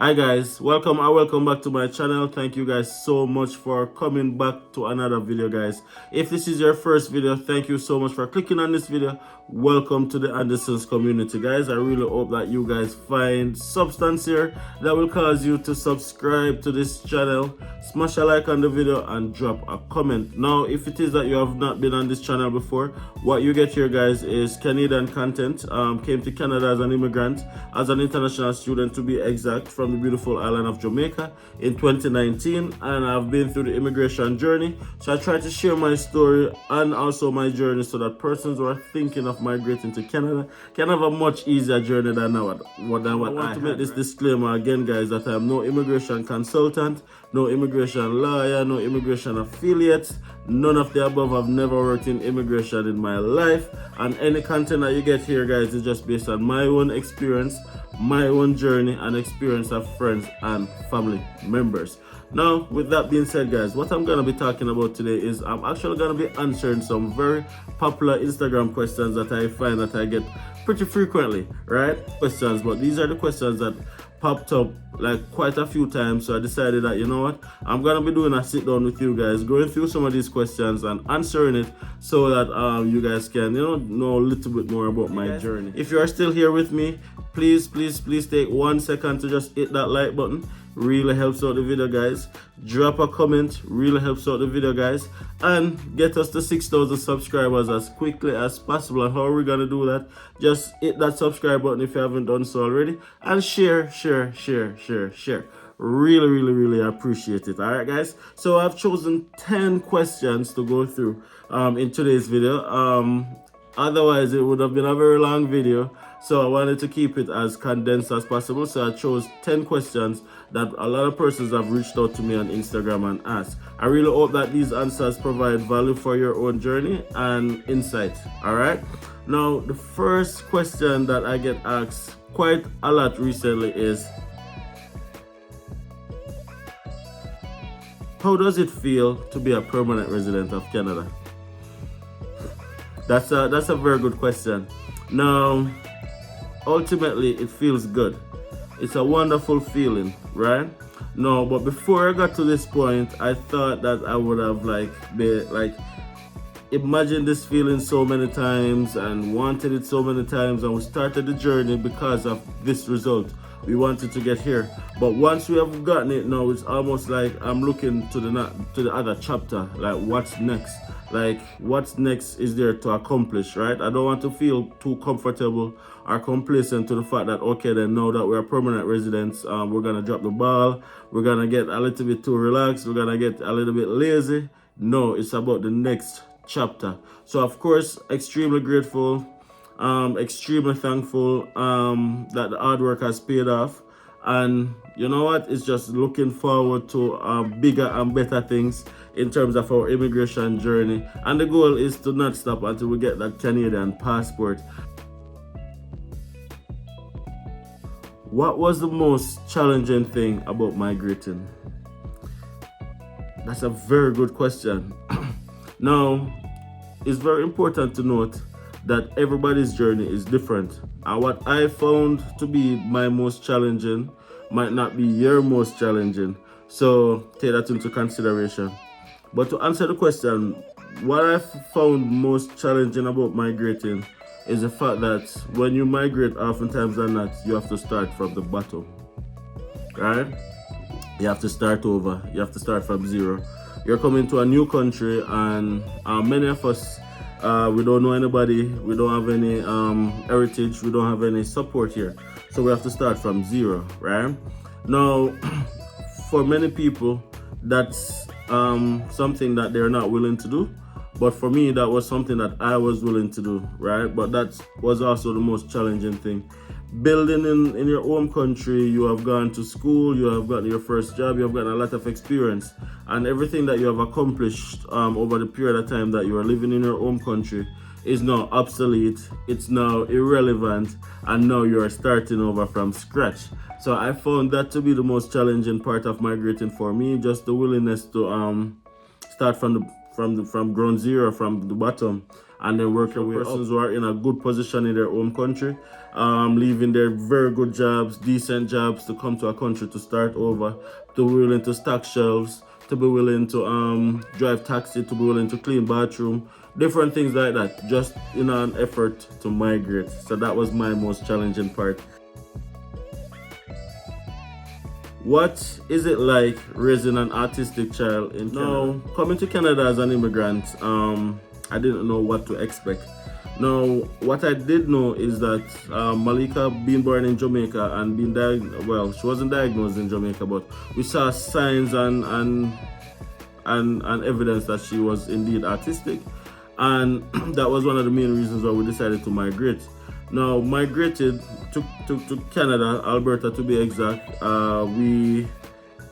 Hi guys, welcome and welcome back to my channel. Thank you guys so much for coming back to another video, guys. If this is your first video, thank you so much for clicking on this video. Welcome to the DiAndersons community, guys. I really hope that you guys find substance here that will cause you to subscribe to this channel, smash a like on the video and drop a comment. Now, if it is that you have not been on this channel before, what you get here, guys, is Canadian content. Came to Canada as an immigrant, as an international student to be exact, from the beautiful island of Jamaica in 2019, and I've been through the immigration journey. So I try to share my story and also my journey so that persons who are thinking of migrating to Canada can have a much easier journey than what I want to make this disclaimer again, guys, that I'm no immigration consultant, no immigration lawyer, no immigration affiliate, none of the above. I've never worked in immigration in my life, and any content that you get here, guys, is just based on my own experience, my own journey and experience of friends and family members. Now, with that being said, guys, what I'm going to be talking about today is I'm actually going to be answering some very popular Instagram questions that I find that I get pretty frequently, right? Questions, but these are the questions that popped up like quite a few times. So I decided that, you know what, I'm gonna be doing a sit down with you guys, going through some of these questions and answering it so that you guys can, know a little bit more about my journey. If you are still here with me, please take 1 second to just hit that like button. Really helps out the video, guys. Drop a comment, really helps out the video, guys, and get us to 6,000 subscribers as quickly as possible. And how are we gonna do that? Just hit that subscribe button if you haven't done so already, and share. Really appreciate it. All right, guys, so I've chosen 10 questions to go through in today's video. Otherwise it would have been a very long video, so I wanted to keep it as condensed as possible. So I chose 10 questions that a lot of persons have reached out to me on Instagram and asked. I really hope that these answers provide value for your own journey and insight. All right, now the first question that I get asked quite a lot recently is, how does it feel to be a permanent resident of Canada? That's a very good question. Now, ultimately, it feels good. It's a wonderful feeling, right? No, but before I got to this point, I thought that I would have imagined this feeling so many times and wanted it so many times, and we started the journey because of this result. We wanted to get here, but once we have gotten it, now it's almost like I'm looking to the other chapter. Like, what's next? Like, what's next is there to accomplish, right? I don't want to feel too comfortable or complacent to the fact that, okay, then now that we're permanent residents, we're gonna drop the ball, we're gonna get a little bit too relaxed, we're gonna get a little bit lazy. No, it's about the next chapter. So of course, extremely grateful, extremely thankful that the hard work has paid off, and you know what, it's just looking forward to bigger and better things in terms of our immigration journey, and the goal is to not stop until we get that Canadian passport. What was the most challenging thing about migrating? That's a very good question. Now, it's very important to note that everybody's journey is different, and what I found to be my most challenging might not be your most challenging, so take that into consideration. But to answer the question, what I found most challenging about migrating is the fact that when you migrate, oftentimes than not, you have to start from the bottom, right? You have to start over, you have to start from zero. You're coming to a new country, and many of us, we don't know anybody, we don't have any heritage, we don't have any support here, so we have to start from zero, right? Now, for many people, that's something that they're not willing to do, but for me, that was something that I was willing to do, right? But that was also the most challenging thing. Building in your home country, you have gone to school, you have gotten your first job, you have gotten a lot of experience, and everything that you have accomplished over the period of time that you are living in your home country is now obsolete, it's now irrelevant, and now you are starting over from scratch. So I found that to be the most challenging part of migrating for me, just the willingness to start from ground zero, from the bottom, and then work your way up. Persons who are in a good position in their home country, leaving their very good jobs, decent jobs, to come to a country to start over, to be willing to stock shelves, to be willing to drive taxi, to be willing to clean bathroom, different things like that, just in an effort to migrate. So that was my most challenging part. What is it like raising an autistic child in Canada? Now, coming to Canada as an immigrant, I didn't know what to expect. Now, what I did know is that Malika, being born in Jamaica and being diagnosed, well, she wasn't diagnosed in Jamaica, but we saw signs and evidence that she was indeed autistic, and that was one of the main reasons why we decided to migrate. Now, migrated to Canada, Alberta to be exact, we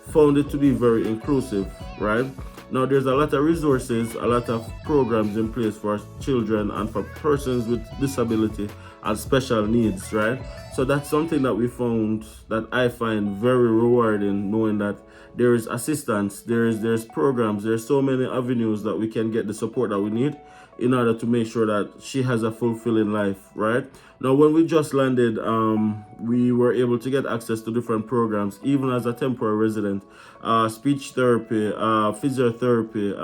found it to be very inclusive, right? Now, there's a lot of resources, a lot of programs in place for children and for persons with disability and special needs, right? So that's something that we found, that I find very rewarding, knowing that there is assistance, there's programs, there's so many avenues that we can get the support that we need in order to make sure that she has a fulfilling life, right? Now, when we just landed, we were able to get access to different programs, even as a temporary resident, speech therapy, physiotherapy,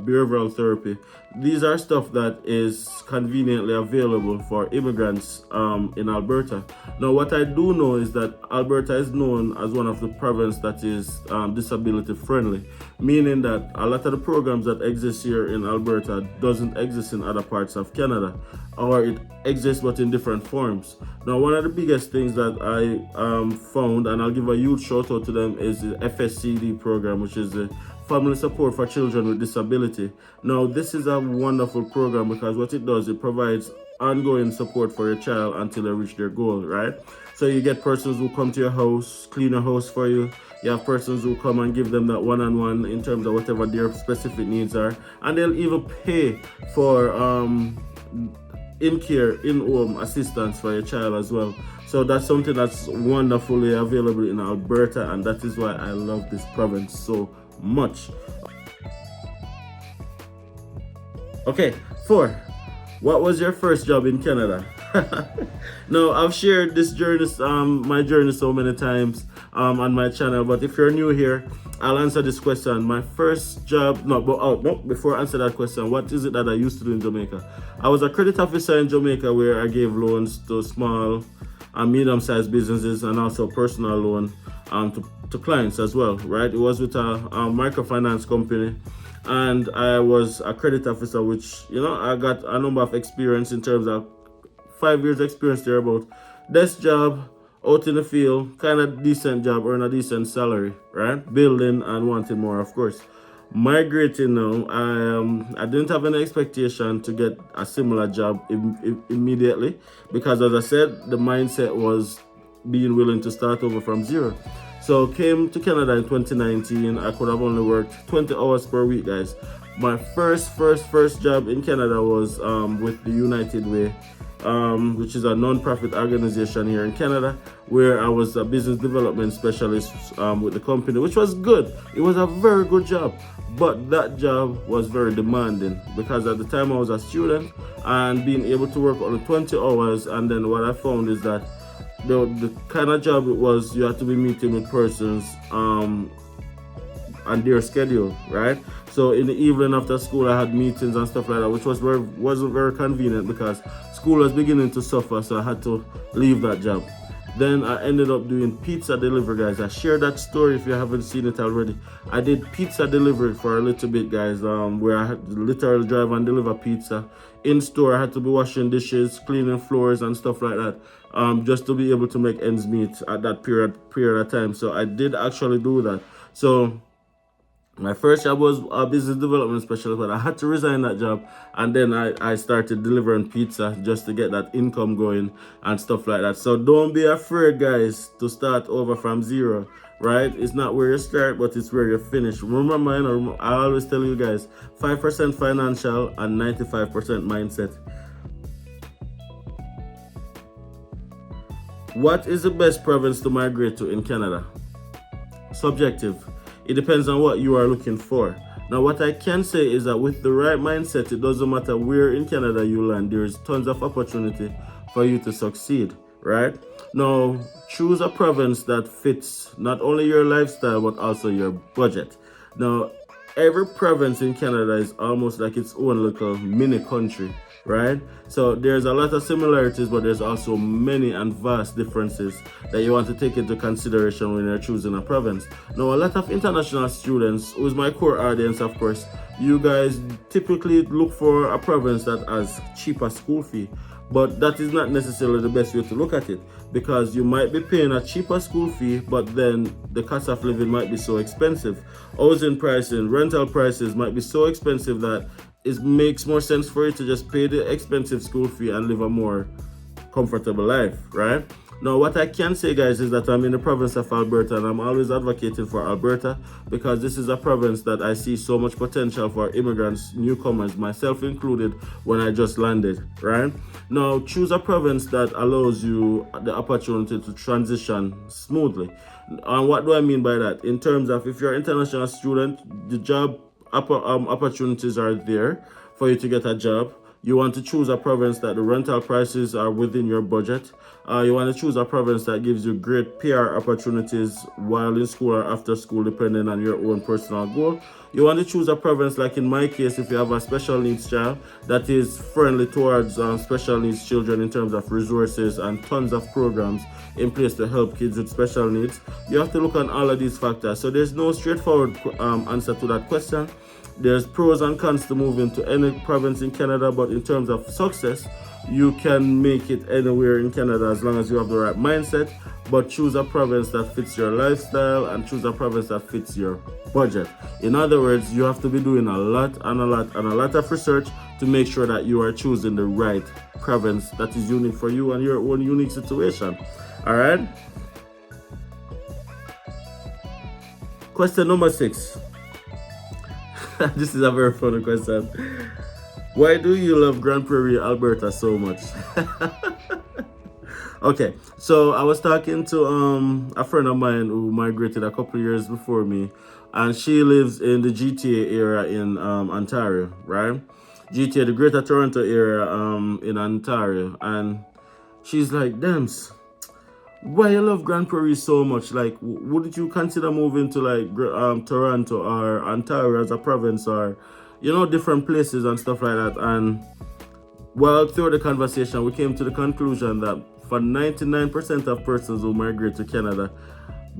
behavioral therapy. These are stuff that is conveniently available for immigrants in Alberta. Now, what I do know is that Alberta is known as one of the provinces that is disability friendly, meaning that a lot of the programs that exist here in Alberta doesn't exist in other parts of Canada, or it exists but in different forms. Now, one of the biggest things that I found, and I'll give a huge shout out to them, is the FSCD program, which is the Family Support for Children with Disability. Now, this is a wonderful program because what it does, it provides ongoing support for your child until they reach their goal, right? So you get persons who come to your house, clean your house for you. You have persons who come and give them that one-on-one in terms of whatever their specific needs are, and they'll even pay for in-care, in-home assistance for your child as well. So that's something that's wonderfully available in Alberta, and that is why I love this province so much. Okay, 4. What was your first job in Canada? Now, I've shared this journey, my journey, so many times on my channel, but if you're new here, I'll answer this question. My first job, before I answer that question, what is it that I used to do in Jamaica? I was a credit officer in Jamaica, where I gave loans to small and medium-sized businesses, and also personal loan to clients as well, right? It was with a microfinance company, and I was a credit officer, which, you know, I got a number of experience in terms of 5 years experience there about. Desk job, out in the field, kind of decent job, earn a decent salary, right? Building and wanting more, of course. Migrating now, I didn't have any expectation to get a similar job immediately, because as I said, the mindset was being willing to start over from zero. So came to Canada in 2019. I could have only worked 20 hours per week, guys. My first job in Canada was with the United Way, which is a non-profit organization here in Canada, where I was a business development specialist with the company, which was good. It was a very good job, but that job was very demanding, because at the time I was a student and being able to work only 20 hours. And then what I found is that the kind of job it was, you had to be meeting with persons on their schedule, right? So in the evening after school, I had meetings and stuff like that, which wasn't very convenient, because school was beginning to suffer, so I had to leave that job. Then I ended up doing pizza delivery, guys. I shared that story if you haven't seen it already. I did pizza delivery for a little bit, guys, where I had to literally drive and deliver pizza. In store, I had to be washing dishes, cleaning floors and stuff like that, just to be able to make ends meet at that period of time. So I did actually do that. So my first job was a business development specialist, but I had to resign that job, and then I started delivering pizza just to get that income going and stuff like that. So don't be afraid, guys, to start over from zero, right? It's not where you start, but it's where you finish. Remember, I always tell you guys, 5% financial and 95% mindset. What is the best province to migrate to in Canada? Subjective. It depends on what you are looking for. Now, what I can say is that with the right mindset, it doesn't matter where in Canada you land, there's tons of opportunity for you to succeed, right? Now, choose a province that fits not only your lifestyle, but also your budget. Now, every province in Canada is almost like its own little mini country, right? So there's a lot of similarities, but there's also many and vast differences that you want to take into consideration when you're choosing a province. Now, a lot of international students, who is my core audience, of course, you guys typically look for a province that has cheaper school fee. But that is not necessarily the best way to look at it, because you might be paying a cheaper school fee, but then the cost of living might be so expensive. Housing pricing, rental prices might be so expensive that it makes more sense for you to just pay the expensive school fee and live a more comfortable life, right? Now, what I can say, guys, is that I'm in the province of Alberta, and I'm always advocating for Alberta because this is a province that I see so much potential for immigrants, newcomers, myself included, when I just landed, right? Now, choose a province that allows you the opportunity to transition smoothly. And what do I mean by that? In terms of if you're an international student, the job opportunities are there for you to get a job. You want to choose a province that the rental prices are within your budget. You want to choose a province that gives you great PR opportunities while in school or after school, depending on your own personal goal. You want to choose a province, like in my case, if you have a special needs child, that is friendly towards special needs children in terms of resources and tons of programs in place to help kids with special needs. You have to look on all of these factors. So there's no straightforward answer to that question. There's pros and cons to moving to any province in Canada, but in terms of success, you can make it anywhere in Canada as long as you have the right mindset. But choose a province that fits your lifestyle and choose a province that fits your budget. In other words, you have to be doing a lot of research to make sure that you are choosing the right province that is unique for you and your own unique situation. All right. Question number 6. This is a very funny question. Why do you love Grande Prairie, Alberta so much? Okay, so I was talking to a friend of mine who migrated a couple of years before me, and she lives in the GTA area in Ontario, right? GTA, the Greater Toronto area in Ontario, and she's like, "Dems, why you love Grande Prairie so much? Like, wouldn't you consider moving to like Toronto or Ontario as a province, or different places and stuff like that?" And well, through the conversation, we came to the conclusion that for 99% of persons who migrate to Canada,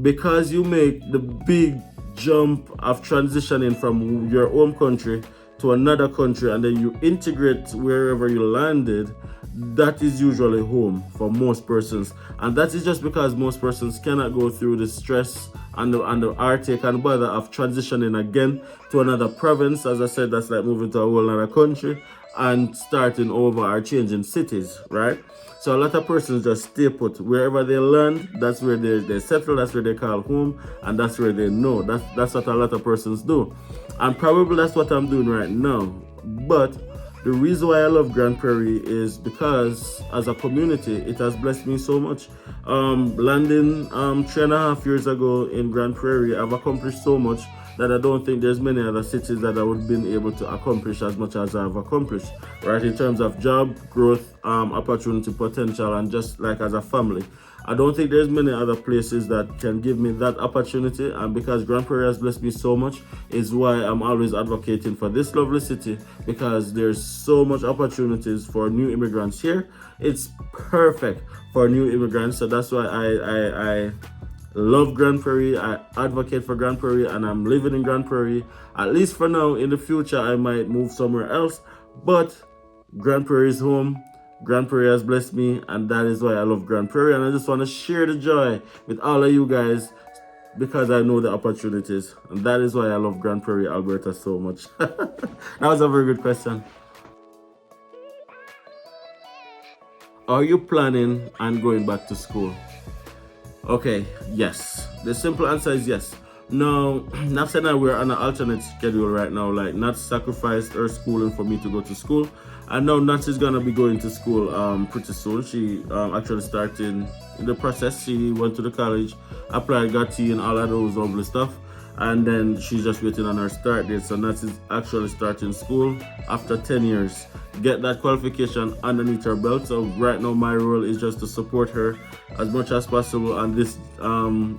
because you make the big jump of transitioning from your home country to another country and then you integrate wherever you landed, that is usually home for most persons. And that is just because most persons cannot go through the stress and the heartache and bother of transitioning again to another province. As I said, that's like moving to a whole other country and starting over or changing cities, right? So a lot of persons just stay put wherever they land. That's where they settle. That's where they call home, and that's where they know. That's what a lot of persons do, and probably that's what I'm doing right now. But the reason why I love Grande Prairie is because as a community, it has blessed me so much. Landing 3.5 years ago in Grande Prairie, I've accomplished so much that I don't think there's many other cities that I would have been able to accomplish as much as I've accomplished, right? In terms of job growth, opportunity, potential, and just like as a family. I don't think there's many other places that can give me that opportunity, and because Grande Prairie has blessed me so much is why I'm always advocating for this lovely city, because there's so much opportunities for new immigrants here. It's perfect for new immigrants, so that's why I love Grande Prairie. I advocate for Grande Prairie, and I'm living in Grande Prairie. At least for now. In the future, I might move somewhere else, but Grande Prairie is home. Grande Prairie has blessed me, and that is why I love Grande Prairie. And I just want to share the joy with all of you guys because I know the opportunities, and that is why I love Grande Prairie, Alberta so much. That was a very good question. Are you planning on going back to school? Okay, yes. The simple answer is yes. Now, Nafsa and I, we're on an alternate schedule right now, like Nat sacrificed her schooling for me to go to school. And now Nat is gonna be going to school pretty soon. She actually started in the process. She went to the college, applied, got tea and all of those lovely stuff. and then she's just waiting on her start date. So that is actually starting school after 10 years. Get that qualification underneath her belt. So right now my role is just to support her as much as possible on this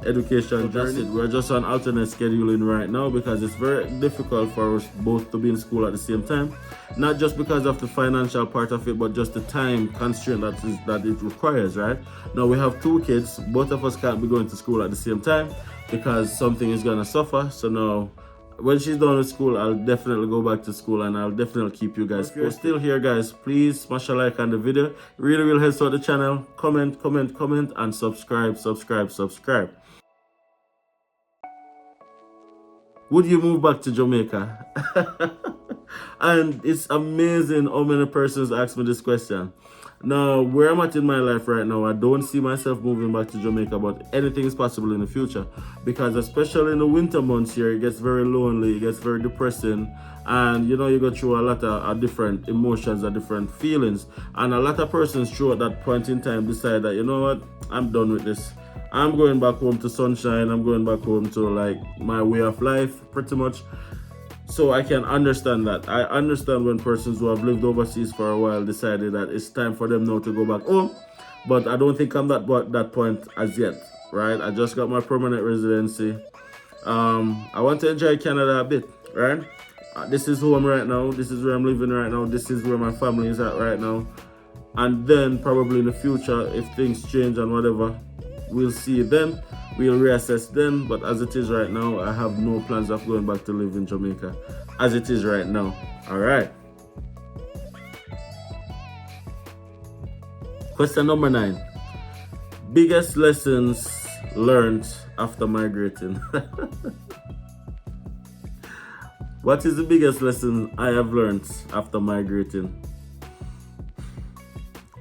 education journey. We're just on alternate scheduling right now because it's very difficult for us both to be in school at the same time. Not just because of the financial part of it, but just the time constraint that it requires, right? Now we have 2 kids. Both of us can't be going to school at the same time because something is gonna suffer. So now when she's done with school, I'll definitely go back to school and I'll definitely keep you guys. If you're still here, guys, please smash a like on the video. It really helps out the channel. Comment, and subscribe. Would you move back to Jamaica? And it's amazing how many persons ask me this question. Now, where I'm at in my life right now, I don't see myself moving back to Jamaica, but anything is possible in the future. Because especially in the winter months here, it gets very lonely, it gets very depressing. And you know, you go through a lot of different emotions and different feelings. And a lot of persons through at that point in time decide that, you know what, I'm done with this. I'm going back home to sunshine. I'm going back home to like my way of life, pretty much. So I can understand that. I understand when persons who have lived overseas for a while decided that it's time for them now to go back home. But I don't think I'm at that point as yet, right? I just got my permanent residency. I want to enjoy Canada a bit, right? This is home right now. This is where I'm living right now. This is where my family is at right now. And then probably in the future, if things change and whatever, we'll see then. We'll reassess then, but as it is right now, I have no plans of going back to live in Jamaica. As it is right now. All right. Question number 9. Biggest lessons learned after migrating. What is the biggest lesson I have learned after migrating?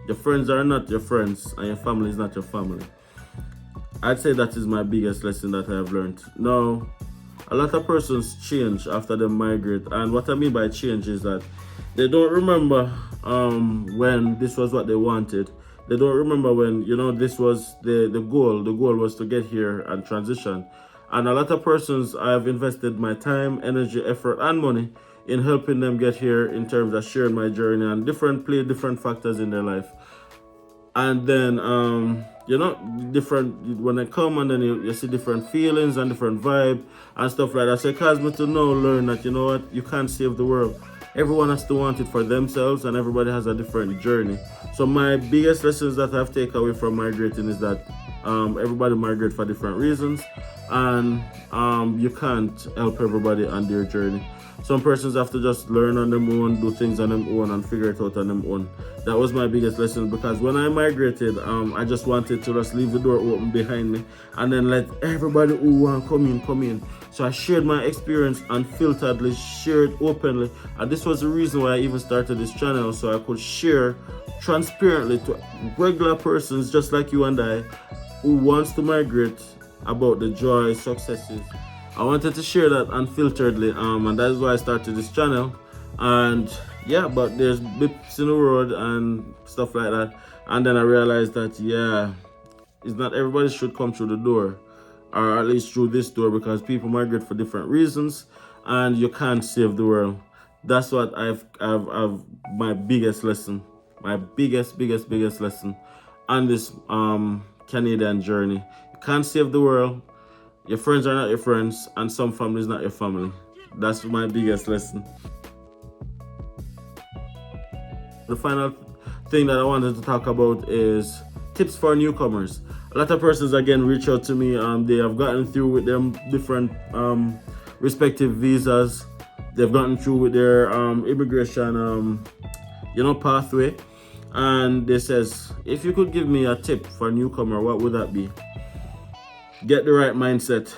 Your friends are not your friends, and your family is not your family. I'd say that is my biggest lesson that I have learned. Now, a lot of persons change after they migrate, and what I mean by change is that they don't remember when this was what they wanted. They don't remember when, you know, this was the goal. The goal was to get here and transition. And a lot of persons, I have invested my time, energy, effort, and money in helping them get here in terms of sharing my journey and play different factors in their life. And then, you know, when they come and then you see different feelings and different vibe and stuff like that. So it caused me to learn that, you know what, you can't save the world. Everyone has to want it for themselves and everybody has a different journey. So my biggest lessons that I've taken away from migrating is that everybody migrate for different reasons, and you can't help everybody on their journey. Some persons have to just learn on their own, do things on their own, and figure it out on their own. That was my biggest lesson, because when I migrated, I just wanted to just leave the door open behind me and then let everybody who want come in. So I shared my experience unfilteredly, shared openly, and this was the reason why I even started this channel, so I could share transparently to regular persons just like you and I who wants to migrate about the joy, successes. I wanted to share that unfilteredly, and that is why I started this channel. And yeah, but there's blips in the road and stuff like that. And then I realized that, yeah, it's not everybody should come through the door, or at least through this door, because people migrate for different reasons and you can't save the world. That's what I've my biggest lesson, my biggest lesson on this Canadian journey. You can't save the world. Your friends are not your friends, and some family is not your family. That's my biggest lesson. The final thing that I wanted to talk about is tips for newcomers. A lot of persons again reach out to me. They have gotten through with them different respective visas. They've gotten through with their immigration pathway, and they says, if you could give me a tip for a newcomer, what would that be? Get the right mindset.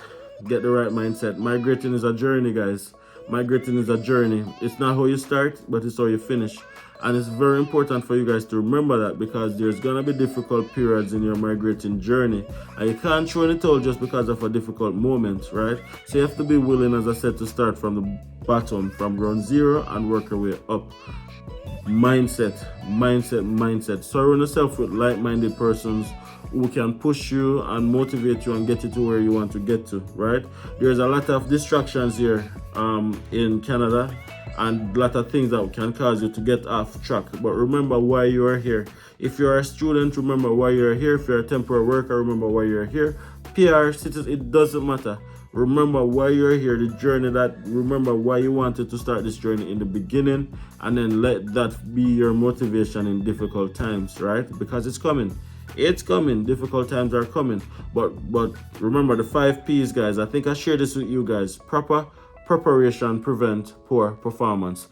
Get the right mindset. Migrating is a journey, guys. Migrating is a journey. It's not how you start, but it's how you finish. And it's very important for you guys to remember that, because there's gonna be difficult periods in your migrating journey, and you can't throw in the towel just because of a difficult moment, right? So you have to be willing, as I said, to start from the bottom, from ground zero, and work your way up. Mindset. Surround yourself with like-minded persons who can push you and motivate you and get you to where you want to get to, right? There's a lot of distractions here in Canada, and a lot of things that can cause you to get off track. But remember why you are here. If you're a student, remember why you're here. If you're a temporary worker, remember why you're here. PR, citizens, it doesn't matter. Remember why you're here, the journey remember why you wanted to start this journey in the beginning, and then let that be your motivation in difficult times, right? Because it's coming. It's coming. Difficult times are coming. But remember the 5 P's, guys. I think I shared this with you guys. Preparation prevent poor performance.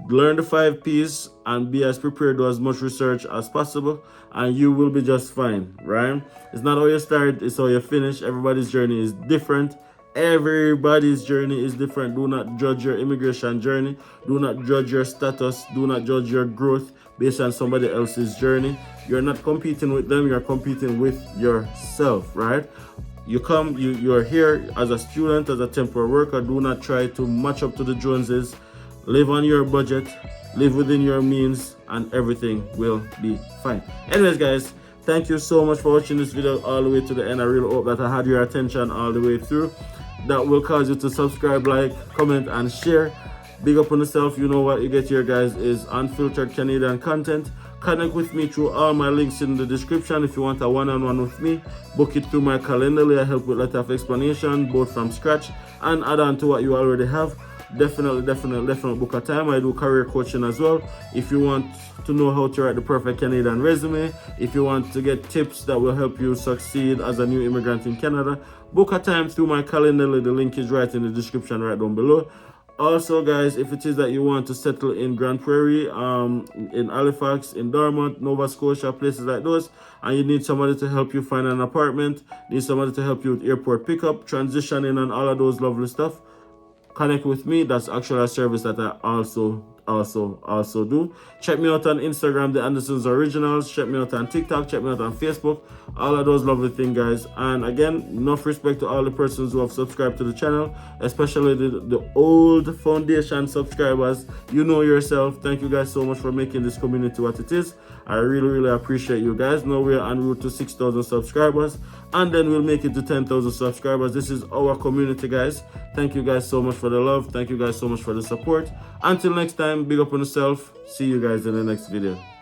Learn the 5 P's and be as prepared, do as much research as possible, and you will be just fine, right? It's not how you start, it's how you finish. Everybody's journey is different. Everybody's journey is different. Do not judge your immigration journey. Do not judge your status. Do not judge your growth based on somebody else's journey. You're not competing with them, you're competing with yourself, right? You're here as a student, as a temporary worker. Do not try to match up to the Joneses. Live on your budget, live within your means, and everything will be fine. Anyways, guys, thank you so much for watching this video all the way to the end. I really hope that I had your attention all the way through. That will cause you to subscribe, like, comment, and share. Big up on yourself. You know what you get here, guys, is unfiltered Canadian content. Connect with me through all my links in the description. If you want a one-on-one with me, book it through my calendar. I help with a lot of explanation, both from scratch and add on to what you already have. Definitely book a time. I do career coaching as well. If you want to know how to write the perfect Canadian resume, if you want to get tips that will help you succeed as a new immigrant in Canada, book a time through my calendar. The link is right in the description right down below. Also, guys, if it is that you want to settle in Grande Prairie, in Halifax, in Dartmouth, Nova Scotia, places like those, and you need somebody to help you find an apartment, need somebody to help you with airport pickup, transitioning, and all of those lovely stuff, connect with me. That's actually a service that I also do. Check me out on Instagram, DiAndersons Originals. Check me out on TikTok. Check me out on Facebook. All of those lovely things, guys. And again, enough respect to all the persons who have subscribed to the channel, especially the old foundation subscribers. You know yourself. Thank you guys so much for making this community what it is. I really appreciate you guys. Now we're en route to 6,000 subscribers, and then we'll make it to 10,000 subscribers. This is our community, guys. Thank you guys so much for the love. Thank you guys so much for the support. Until next time, big up on yourself. See you guys in the next video.